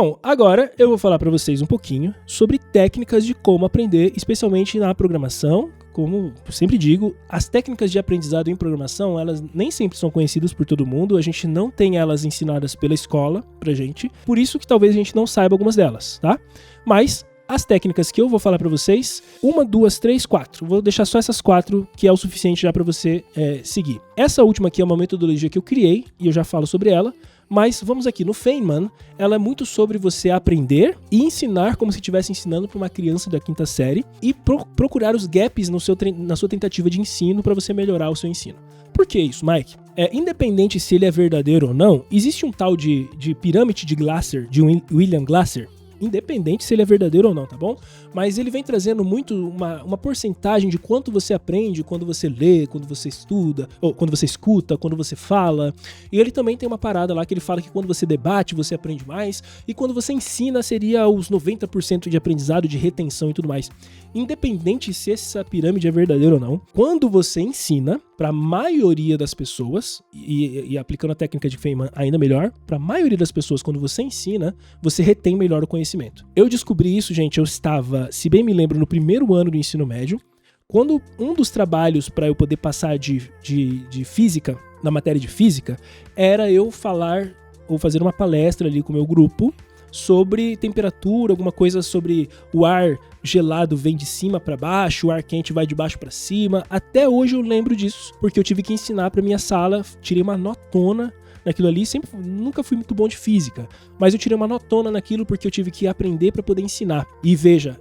Bom, agora eu vou falar para vocês um pouquinho sobre técnicas de como aprender, especialmente na programação. Como eu sempre digo, as técnicas de aprendizado em programação, elas nem sempre são conhecidas por todo mundo, a gente não tem elas ensinadas pela escola pra gente, por isso que talvez a gente não saiba algumas delas, tá? Mas as técnicas que eu vou falar pra vocês, 1, 2, 3, 4, vou deixar só essas 4 que é o suficiente já pra você seguir. Essa última aqui é uma metodologia que eu criei e eu já falo sobre ela. Mas vamos aqui, no Feynman, ela é muito sobre você aprender e ensinar como se estivesse ensinando para uma criança da 5ª série e procurar os gaps na sua tentativa de ensino para você melhorar o seu ensino. Por que isso, Mike? Independente se ele é verdadeiro ou não, existe um tal de pirâmide de Glasser, de William Glasser, independente se ele é verdadeiro ou não, tá bom? Mas ele vem trazendo muito uma porcentagem de quanto você aprende quando você lê, quando você estuda, ou quando você escuta, quando você fala. E ele também tem uma parada lá que ele fala que quando você debate, você aprende mais, e quando você ensina seria os 90% de aprendizado, de retenção e tudo mais. Independente se essa pirâmide é verdadeira ou não, quando você ensina para a maioria das pessoas, e aplicando a técnica de Feynman ainda melhor, para a maioria das pessoas, quando você ensina, você retém melhor o conhecimento. Eu descobri isso, gente, eu estava, se bem me lembro, no primeiro ano do ensino médio, quando um dos trabalhos para eu poder passar de física, na matéria de física, era eu falar ou fazer uma palestra ali com o meu grupo sobre temperatura, alguma coisa sobre o ar gelado vem de cima para baixo, o ar quente vai de baixo para cima. Até hoje eu lembro disso, porque eu tive que ensinar para minha sala, tirei uma notona naquilo ali, nunca fui muito bom de física, mas eu tirei uma notona naquilo porque eu tive que aprender para poder ensinar. E veja,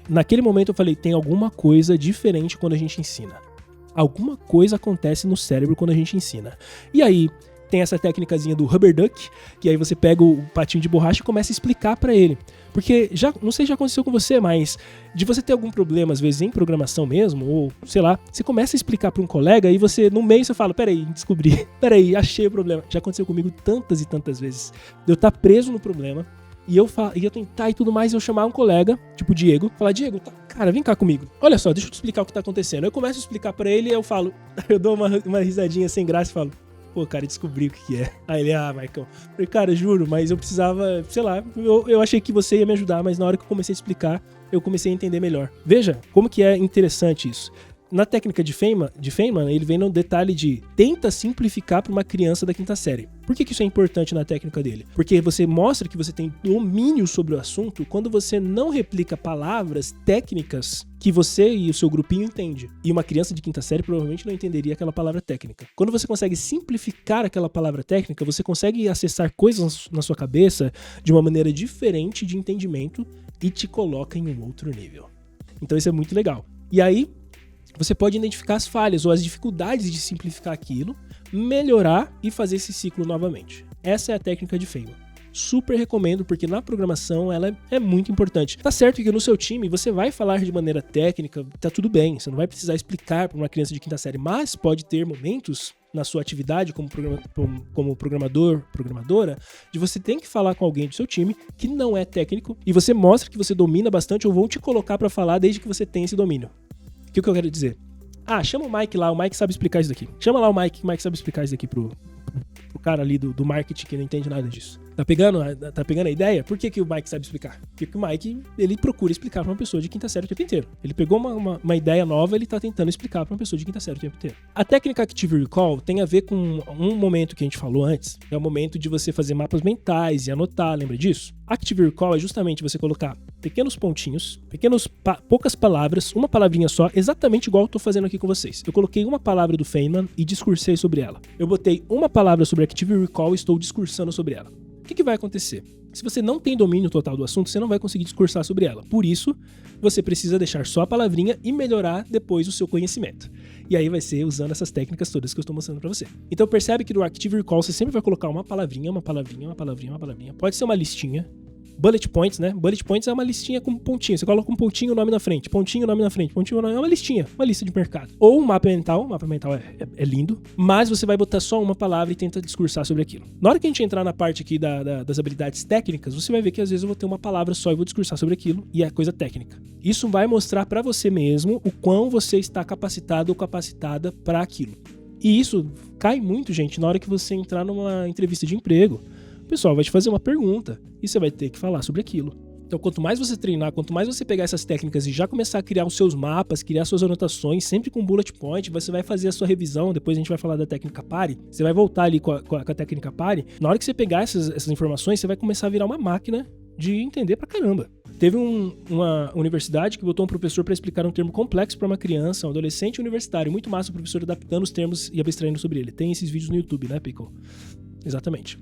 naquele momento eu falei, tem alguma coisa diferente quando a gente ensina. Alguma coisa acontece no cérebro quando a gente ensina. E aí, tem essa técnicazinha do rubber duck, que aí você pega o patinho de borracha e começa a explicar pra ele. Porque, não sei se já aconteceu com você, mas de você ter algum problema, às vezes, em programação mesmo, ou sei lá, você começa a explicar pra um colega e você, no meio, você fala, peraí, descobri, peraí, achei o problema. Já aconteceu comigo tantas e tantas vezes. De eu estar preso no problema, e eu tentar e tudo mais, eu chamar um colega, tipo o Diego, falar, Diego, cara, vem cá comigo. Olha só, deixa eu te explicar o que tá acontecendo. Eu começo a explicar pra ele e eu falo, eu dou uma risadinha sem graça e falo, pô, cara, descobri o que é. Aí ele, Michael. Eu falei, cara, juro, mas eu precisava, sei lá, eu achei que você ia me ajudar, mas na hora que eu comecei a explicar, eu comecei a entender melhor. Veja como que é interessante isso. Na técnica de Feynman, ele vem no detalhe de tenta simplificar para uma criança da 5ª série. Por que isso é importante na técnica dele? Porque você mostra que você tem domínio sobre o assunto quando você não replica palavras técnicas que você e o seu grupinho entende. E uma criança de 5ª série provavelmente não entenderia aquela palavra técnica. Quando você consegue simplificar aquela palavra técnica, você consegue acessar coisas na sua cabeça de uma maneira diferente de entendimento e te coloca em um outro nível. Então isso é muito legal. E aí, você pode identificar as falhas ou as dificuldades de simplificar aquilo, melhorar e fazer esse ciclo novamente. Essa é a técnica de Feynman. Super recomendo, porque na programação ela é muito importante. Tá certo que no seu time você vai falar de maneira técnica, tá tudo bem, você não vai precisar explicar para uma criança de 5ª série, mas pode ter momentos na sua atividade como programador, programadora, de você ter que falar com alguém do seu time que não é técnico e você mostra que você domina bastante ou vão te colocar para falar desde que você tenha esse domínio. O que eu quero dizer? Chama o Mike lá, o Mike sabe explicar isso daqui. Chama lá o Mike sabe explicar isso daqui pro cara ali do marketing que não entende nada disso. Tá pegando a ideia? Por que o Mike sabe explicar? Porque o Mike, ele procura explicar pra uma pessoa de 5ª série o tempo inteiro. Ele pegou uma ideia nova, ele tá tentando explicar pra uma pessoa de 5ª série o tempo inteiro. A técnica Active Recall tem a ver com um momento que a gente falou antes, é o momento de você fazer mapas mentais e anotar, lembra disso? Active Recall é justamente você colocar pequenos pontinhos, poucas palavras, uma palavrinha só, exatamente igual eu tô fazendo aqui com vocês. Eu coloquei uma palavra do Feynman e discursei sobre ela. Eu botei uma palavra sobre Active Recall e estou discursando sobre ela. O que vai acontecer? Se você não tem domínio total do assunto, você não vai conseguir discursar sobre ela. Por isso, você precisa deixar só a palavrinha e melhorar depois o seu conhecimento. E aí vai ser usando essas técnicas todas que eu estou mostrando para você. Então percebe que no Active Recall você sempre vai colocar uma palavrinha. Pode ser uma listinha. Bullet points, né? Bullet points é uma listinha com pontinho. Você coloca um pontinho, nome na frente, pontinho, nome na frente, pontinho, nome. É uma listinha, uma lista de mercado. Ou um mapa mental. O mapa mental é lindo, mas você vai botar só uma palavra e tenta discursar sobre aquilo. Na hora que a gente entrar na parte aqui das habilidades técnicas, você vai ver que às vezes eu vou ter uma palavra só e vou discursar sobre aquilo, e é coisa técnica. Isso vai mostrar para você mesmo o quão você está capacitado ou capacitada para aquilo. E isso cai muito, gente, na hora que você entrar numa entrevista de emprego. pessoal vai te fazer uma pergunta e você vai ter que falar sobre aquilo. Então, quanto mais você treinar, quanto mais você pegar essas técnicas e já começar a criar os seus mapas, criar suas anotações, sempre com bullet point, você vai fazer a sua revisão, depois a gente vai falar da técnica PARE, você vai voltar ali com a técnica PARE, na hora que você pegar essas informações, você vai começar a virar uma máquina de entender pra caramba. Teve uma universidade que botou um professor para explicar um termo complexo para uma criança, um adolescente universitário, muito massa o professor adaptando os termos e abstraindo sobre ele. Tem esses vídeos no YouTube, né, Pico? Exatamente.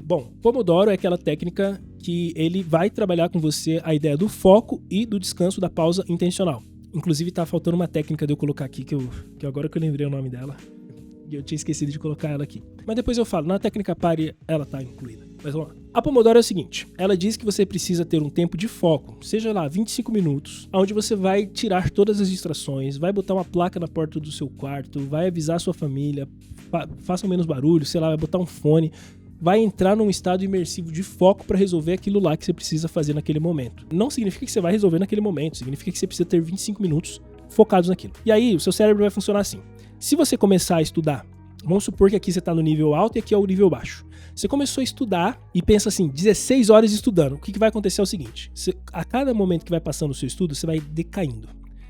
Bom, Pomodoro é aquela técnica que ele vai trabalhar com você a ideia do foco e do descanso da pausa intencional. Inclusive tá faltando uma técnica de eu colocar aqui, que agora que eu lembrei o nome dela, e eu tinha esquecido de colocar ela aqui. Mas depois eu falo, na técnica PARE ela tá incluída. Mas vamos lá. A Pomodoro é o seguinte, ela diz que você precisa ter um tempo de foco, seja lá 25 minutos, onde você vai tirar todas as distrações, vai botar uma placa na porta do seu quarto, vai avisar sua família, faça menos barulho, sei lá, vai botar um fone, vai entrar num estado imersivo de foco para resolver aquilo lá que você precisa fazer naquele momento. Não significa que você vai resolver naquele momento, significa que você precisa ter 25 minutos focados naquilo. E aí, o seu cérebro vai funcionar assim. Se você começar a estudar, vamos supor que aqui você está no nível alto e aqui é o nível baixo. Você começou a estudar e pensa assim, 16 horas estudando. O que vai acontecer é o seguinte, a cada momento que vai passando o seu estudo, você vai decaindo.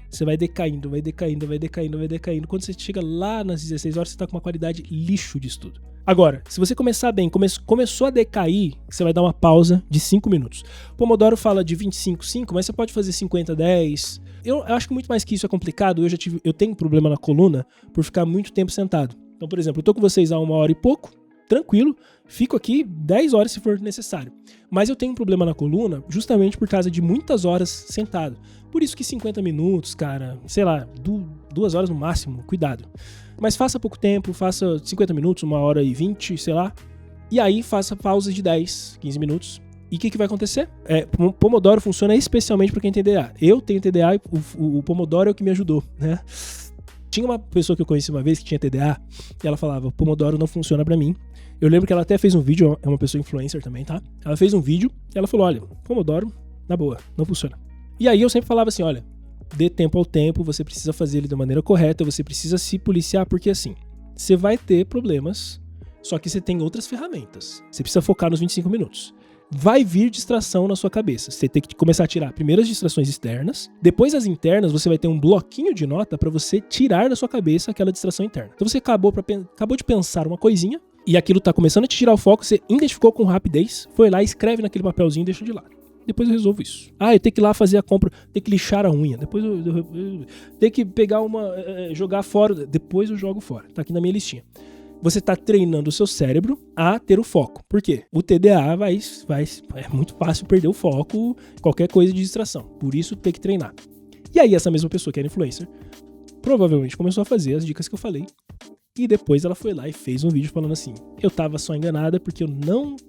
Você vai decaindo, vai decaindo, vai decaindo, vai decaindo. Quando você chega lá nas 16 horas, você está com uma qualidade lixo de estudo. Agora, se você começar bem, começou a decair, você vai dar uma pausa de 5 minutos. O Pomodoro fala de 25-5, mas você pode fazer 50-10. Eu acho que muito mais que isso é complicado. Eu tenho problema na coluna por ficar muito tempo sentado. Então, por exemplo, eu tô com vocês há 1 hora e pouco, tranquilo, fico aqui 10 horas se for necessário. Mas eu tenho um problema na coluna justamente por causa de muitas horas sentado. Por isso que 50 minutos, cara, sei lá, 2 horas no máximo, cuidado. Mas faça pouco tempo, faça 50 minutos, 1 hora e 20, sei lá. E aí faça pausas de 10, 15 minutos. E o que vai acontecer? O Pomodoro funciona especialmente para quem tem TDA. Eu tenho TDA e o Pomodoro é o que me ajudou, né? Tinha uma pessoa que eu conheci uma vez que tinha TDA e ela falava, Pomodoro não funciona pra mim. Eu lembro que ela até fez um vídeo, é uma pessoa influencer também, tá? Ela fez um vídeo e ela falou, olha, Pomodoro, na boa, não funciona. E aí eu sempre falava assim, olha, dê tempo ao tempo, você precisa fazer ele da maneira correta, você precisa se policiar, porque assim, você vai ter problemas, só que você tem outras ferramentas. Você precisa focar nos 25 minutos. Vai vir distração na sua cabeça. Você tem que começar a tirar primeiro as distrações externas, depois as internas, você vai ter um bloquinho de nota para você tirar da sua cabeça aquela distração interna. Então você acabou de pensar uma coisinha e aquilo tá começando a te tirar o foco, você identificou com rapidez, foi lá, escreve naquele papelzinho e deixa de lado. Depois eu resolvo isso. Eu tenho que ir lá fazer a compra, tenho que lixar a unha, depois eu tenho que pegar jogar fora, depois eu jogo fora. Tá aqui na minha listinha. Você está treinando o seu cérebro a ter o foco. Por quê? O TDA é muito fácil perder o foco, qualquer coisa de distração. Por isso tem que treinar. E aí essa mesma pessoa que era influencer provavelmente começou a fazer as dicas que eu falei. E depois ela foi lá e fez um vídeo falando assim, eu tava só enganada porque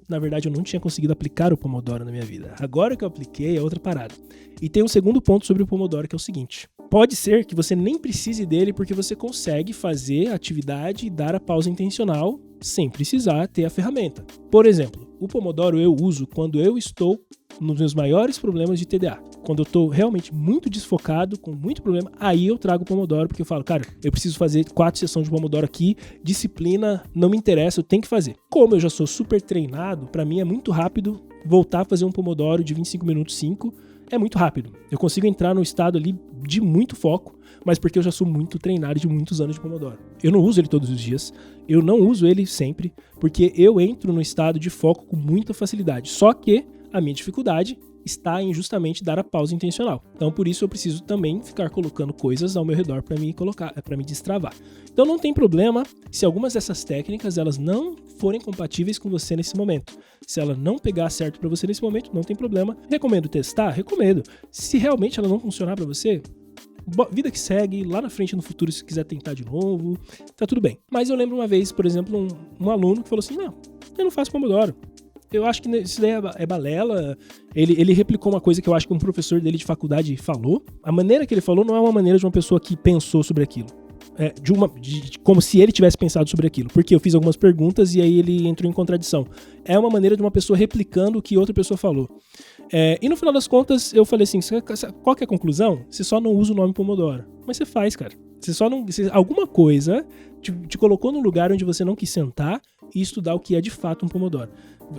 na verdade eu não tinha conseguido aplicar o Pomodoro na minha vida. Agora que eu apliquei é outra parada. E tem um segundo ponto sobre o Pomodoro que é o seguinte. Pode ser que você nem precise dele porque você consegue fazer a atividade e dar a pausa intencional sem precisar ter a ferramenta. Por exemplo, o Pomodoro eu uso quando eu estou nos meus maiores problemas de TDA. Quando eu tô realmente muito desfocado, com muito problema, aí eu trago o Pomodoro, porque eu falo, cara, eu preciso fazer 4 sessões de Pomodoro aqui, disciplina, não me interessa, eu tenho que fazer. Como eu já sou super treinado, pra mim é muito rápido voltar a fazer um Pomodoro de 25 minutos, 5, é muito rápido. Eu consigo entrar no estado ali de muito foco, mas porque eu já sou muito treinado de muitos anos de Pomodoro. Eu não uso ele todos os dias, eu não uso ele sempre, porque eu entro no estado de foco com muita facilidade. Só que a minha dificuldade está em justamente dar a pausa intencional. Então, por isso eu preciso também ficar colocando coisas ao meu redor para me destravar. Então, não tem problema se algumas dessas técnicas elas não forem compatíveis com você nesse momento. Se ela não pegar certo para você nesse momento, não tem problema. Recomendo testar? Recomendo. Se realmente ela não funcionar para você, vida que segue, lá na frente no futuro se quiser tentar de novo, tá tudo bem. Mas eu lembro uma vez, por exemplo, um aluno que falou assim, não, eu não faço Pomodoro. Eu acho que isso daí é balela. Ele replicou uma coisa que eu acho que um professor dele de faculdade falou. A maneira que ele falou não é uma maneira de uma pessoa que pensou sobre aquilo. Como se ele tivesse pensado sobre aquilo. Porque eu fiz algumas perguntas e aí ele entrou em contradição. É uma maneira de uma pessoa replicando o que outra pessoa falou. E no final das contas, eu falei assim, qual que é a conclusão? Você só não usa o nome Pomodoro. Mas você faz, cara. Você só não... alguma coisa te colocou num lugar onde você não quis sentar e estudar o que é de fato um Pomodoro.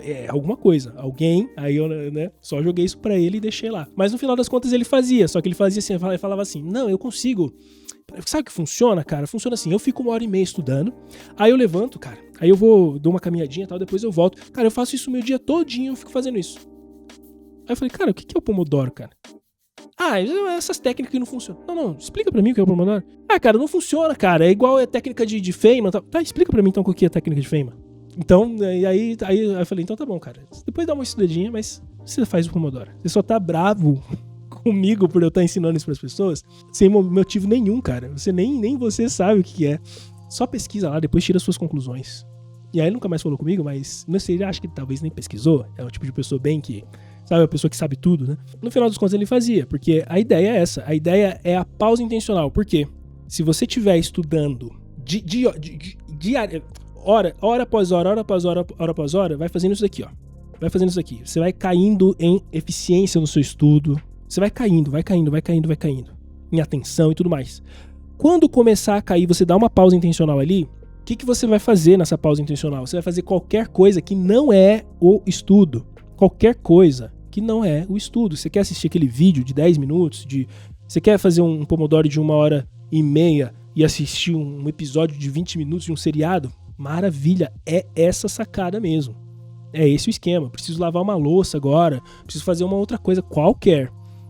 É alguma coisa. Alguém, aí eu, né, só joguei isso pra ele e deixei lá. Mas no final das contas ele fazia, só que ele fazia assim, ele falava assim, não, eu consigo... Sabe o que funciona, cara? Funciona assim, eu fico 1h30 estudando, aí eu levanto, cara, aí eu dou uma caminhadinha e tal, depois eu volto. Cara, eu faço isso o meu dia todinho, eu fico fazendo isso. Aí eu falei, cara, o que é o Pomodoro, cara? Ah, essas técnicas que não funcionam. Não, explica pra mim o que é o Pomodoro. Ah, cara, não funciona, cara, é igual a técnica de Feynman. Tá, explica pra mim então o que é a técnica de Feynman. Então, aí eu falei, então tá bom, cara, depois dá uma estudadinha, mas você faz o Pomodoro. Você só tá bravo comigo por eu estar ensinando isso pras pessoas, sem motivo nenhum, cara. Você nem você sabe o que é. Só pesquisa lá, depois tira suas conclusões. E aí ele nunca mais falou comigo, mas não sei, acho que talvez nem pesquisou. É o tipo de pessoa bem que, sabe, a pessoa que sabe tudo, né? No final dos contos ele fazia, porque a ideia é essa. A ideia é a pausa intencional. Por quê? Se você estiver estudando hora após hora, vai fazendo isso daqui, ó. Vai fazendo isso aqui. Você vai caindo em eficiência no seu estudo. Você vai caindo. Em atenção e tudo mais. Quando começar a cair, você dá uma pausa intencional ali. O que você vai fazer nessa pausa intencional? Você vai fazer qualquer coisa que não é o estudo. Qualquer coisa que não é o estudo. Você quer assistir aquele vídeo de 10 minutos? Você quer fazer um Pomodoro de 1h30 e assistir um episódio de 20 minutos de um seriado? Maravilha, é essa sacada mesmo. É esse o esquema. Preciso lavar uma louça agora, preciso fazer uma outra coisa qualquer.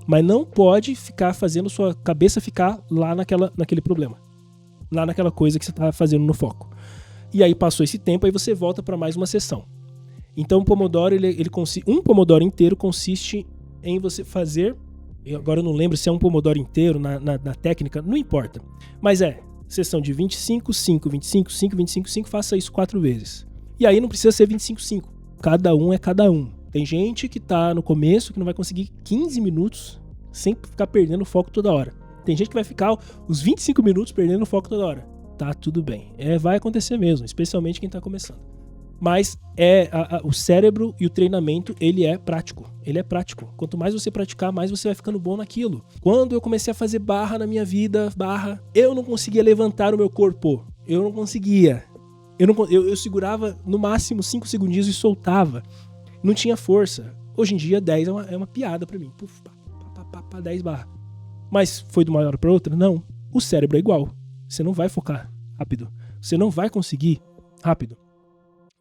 Mas não pode ficar fazendo sua cabeça ficar lá naquele problema. Lá naquela coisa que você está fazendo no foco. E aí passou esse tempo, aí você volta para mais uma sessão. Então o Pomodoro, um Pomodoro inteiro consiste em você fazer... Agora eu não lembro se é um Pomodoro inteiro na técnica, não importa. Mas sessão de 25, 5, 25, 5, 25, 5, faça isso 4 vezes. E aí não precisa ser 25, 5. Cada um é cada um. Tem gente que tá no começo que não vai conseguir 15 minutos sem ficar perdendo o foco toda hora. Tem gente que vai ficar os 25 minutos perdendo o foco toda hora. Tá tudo bem. Vai acontecer mesmo, especialmente quem tá começando. Mas o cérebro e o treinamento, ele é prático. Ele é prático. Quanto mais você praticar, mais você vai ficando bom naquilo. Quando eu comecei a fazer barra na minha vida, eu não conseguia levantar o meu corpo. Eu não conseguia. Eu segurava no máximo 5 segundinhos e soltava. Não tinha força. Hoje em dia 10 é uma piada pra mim. Puf, 10 barra. Mas foi de uma hora pra outra? Não. O cérebro é igual. Você não vai focar rápido. Você não vai conseguir rápido.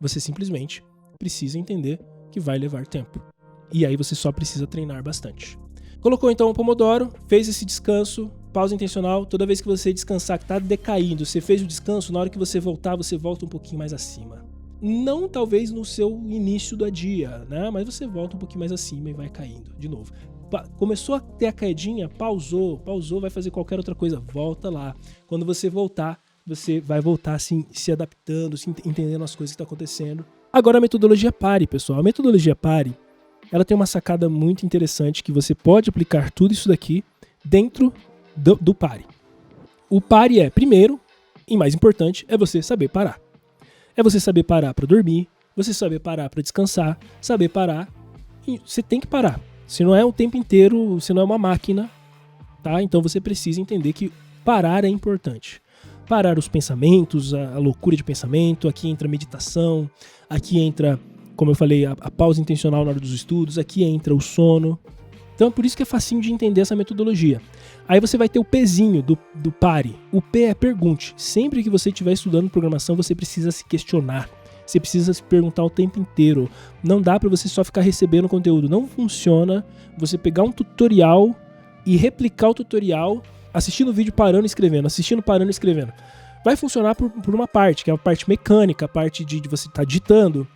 Você simplesmente precisa entender que vai levar tempo. E aí você só precisa treinar bastante. Colocou então o Pomodoro, fez esse descanso, pausa intencional. Toda vez que você descansar, que tá decaindo, você fez o descanso, na hora que você voltar, você volta um pouquinho mais acima. Não talvez no seu início do dia, né? Mas você volta um pouquinho mais acima e vai caindo de novo. Começou a ter a caidinha, pausou, vai fazer qualquer outra coisa, volta lá. Quando você voltar, você vai voltar assim, se adaptando, entendendo as coisas que estão acontecendo. Agora a metodologia PARE, pessoal. A metodologia PARE, ela tem uma sacada muito interessante que você pode aplicar tudo isso daqui dentro do PARE. O PARE primeiro, e mais importante, é você saber parar. É você saber parar para dormir, você saber parar para descansar, saber parar. E você tem que parar. Se não é o tempo inteiro, se não é uma máquina, tá? Então você precisa entender que parar é importante. Parar os pensamentos, a loucura de pensamento, aqui entra a meditação, aqui entra, como eu falei, a pausa intencional na hora dos estudos, aqui entra o sono. Então é por isso que é facinho de entender essa metodologia. Aí você vai ter o Pzinho do PARE. O P é pergunte. Sempre que você estiver estudando programação, você precisa se questionar. Você precisa se perguntar o tempo inteiro. Não dá para você só ficar recebendo conteúdo. Não funciona você pegar um tutorial e replicar o tutorial assistindo o vídeo parando e escrevendo, assistindo parando e escrevendo. Vai funcionar por uma parte, que é a parte mecânica, a parte de você estar digitando,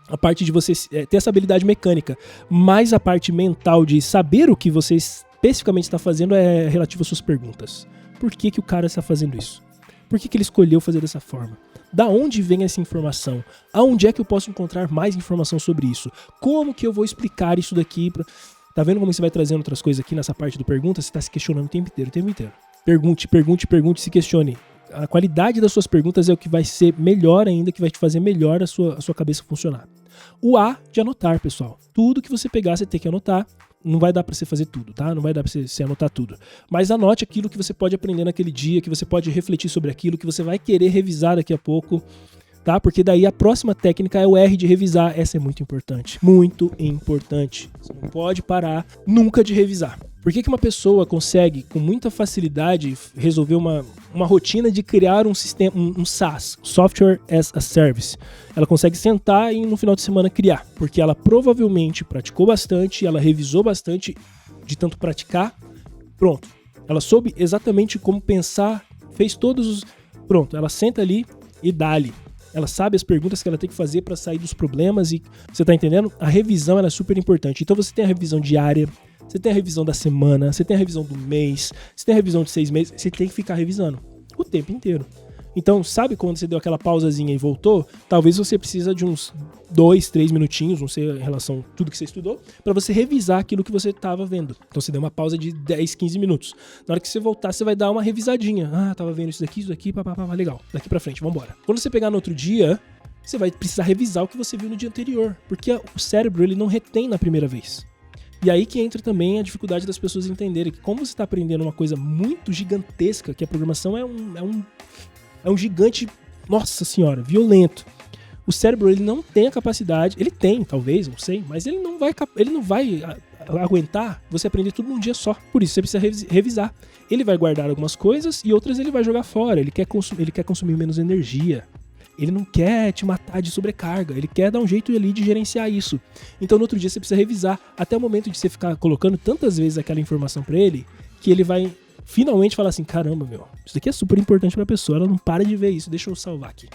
a parte de você ter essa habilidade mecânica, mas a parte mental de saber o que você especificamente está fazendo é relativo às suas perguntas. Por que o cara está fazendo isso? Por que ele escolheu fazer dessa forma? Da onde vem essa informação? Aonde é que eu posso encontrar mais informação sobre isso? Como que eu vou explicar isso daqui? Tá vendo como você vai trazendo outras coisas aqui nessa parte do pergunta? Você está se questionando o tempo inteiro. Pergunte, se questione. A qualidade das suas perguntas é o que vai ser melhor ainda, que vai te fazer melhor a sua cabeça funcionar. O A de anotar, pessoal. Tudo que você pegar, você tem que anotar. não vai dar pra você fazer tudo, tá? Não vai dar pra você anotar tudo. Mas anote aquilo que você pode aprender naquele dia, que você pode refletir sobre aquilo, que você vai querer revisar daqui a pouco, tá? Porque daí a próxima técnica é o R de revisar. Essa é muito importante. Muito importante. Você não pode parar nunca de revisar. Por que uma pessoa consegue, com muita facilidade, resolver uma rotina de criar um sistema, um SaaS, Software as a Service? Ela consegue sentar e no final de semana criar. Porque ela provavelmente praticou bastante, ela revisou bastante de tanto praticar. Pronto. Ela soube exatamente como pensar, fez todos os... Pronto, ela senta ali e dá-lhe. Ela sabe as perguntas que ela tem que fazer para sair dos problemas e... Você tá entendendo? A revisão ela é super importante. Então você tem a revisão diária, você tem a revisão da semana, você tem a revisão do mês, você tem a revisão de 6 meses, você tem que ficar revisando o tempo inteiro. Então, sabe quando você deu aquela pausazinha e voltou? Talvez você precisa de uns 2, 3 minutinhos, não sei em relação a tudo que você estudou, para você revisar aquilo que você estava vendo. Então você deu uma pausa de 10, 15 minutos. Na hora que você voltar, você vai dar uma revisadinha. Ah, tava vendo isso daqui, papapá, legal. Daqui pra frente, vambora. Quando você pegar no outro dia, você vai precisar revisar o que você viu no dia anterior, porque o cérebro ele não retém na primeira vez. E aí que entra também a dificuldade das pessoas entenderem que como você está aprendendo uma coisa muito gigantesca, que a programação é um gigante, nossa senhora, violento. O cérebro ele não tem a capacidade, ele tem talvez, não sei, mas ele não vai aguentar você aprender tudo num dia só. Por isso você precisa revisar. Ele vai guardar algumas coisas e outras ele vai jogar fora. Ele quer consumir menos energia. Ele não quer te matar de sobrecarga, ele quer dar um jeito ali de gerenciar isso. Então no outro dia você precisa revisar, até o momento de você ficar colocando tantas vezes aquela informação pra ele, que ele vai finalmente falar assim, caramba, isso daqui é super importante pra pessoa, ela não para de ver isso, deixa eu salvar aqui.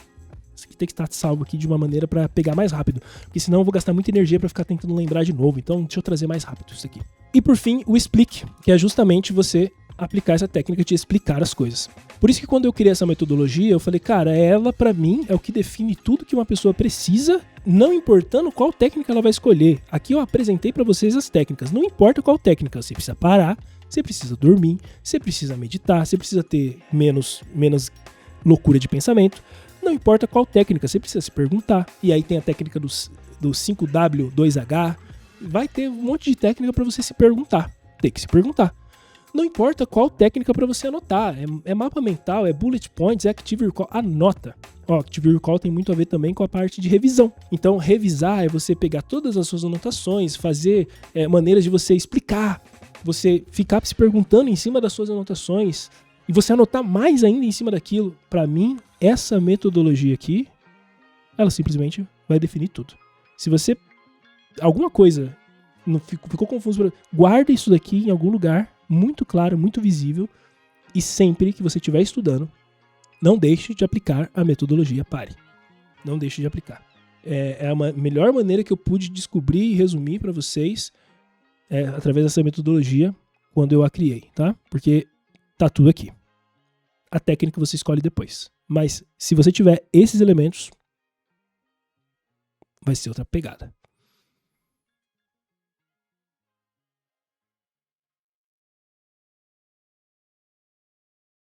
Isso aqui tem que estar salvo aqui de uma maneira pra pegar mais rápido, porque senão eu vou gastar muita energia pra ficar tentando lembrar de novo, então deixa eu trazer mais rápido isso aqui. E por fim, o explique, que é justamente você aplicar essa técnica de explicar as coisas. Por isso que quando eu criei essa metodologia, eu falei, cara, ela pra mim é o que define tudo que uma pessoa precisa, não importando qual técnica ela vai escolher. Aqui eu apresentei pra vocês as técnicas, não importa qual técnica, você precisa parar, você precisa dormir, você precisa meditar, você precisa ter menos loucura de pensamento, não importa qual técnica, você precisa se perguntar. E aí tem a técnica do 5W, 2H, vai ter um monte de técnica pra você se perguntar, tem que se perguntar. Não importa qual técnica para você anotar, é mapa mental, é bullet points, é Active Recall, anota. Active Recall tem muito a ver também com a parte de revisão. Então, revisar é você pegar todas as suas anotações, fazer maneiras de você explicar, você ficar se perguntando em cima das suas anotações e você anotar mais ainda em cima daquilo. Para mim, essa metodologia aqui, ela simplesmente vai definir tudo. Se você, alguma coisa não ficou confuso, guarda isso daqui em algum lugar, muito claro, muito visível, e sempre que você estiver estudando, não deixe de aplicar a metodologia PARE. Não deixe de aplicar. É a melhor maneira que eu pude descobrir e resumir para vocês através dessa metodologia quando eu a criei, tá? Porque tá tudo aqui. A técnica você escolhe depois. Mas se você tiver esses elementos, vai ser outra pegada.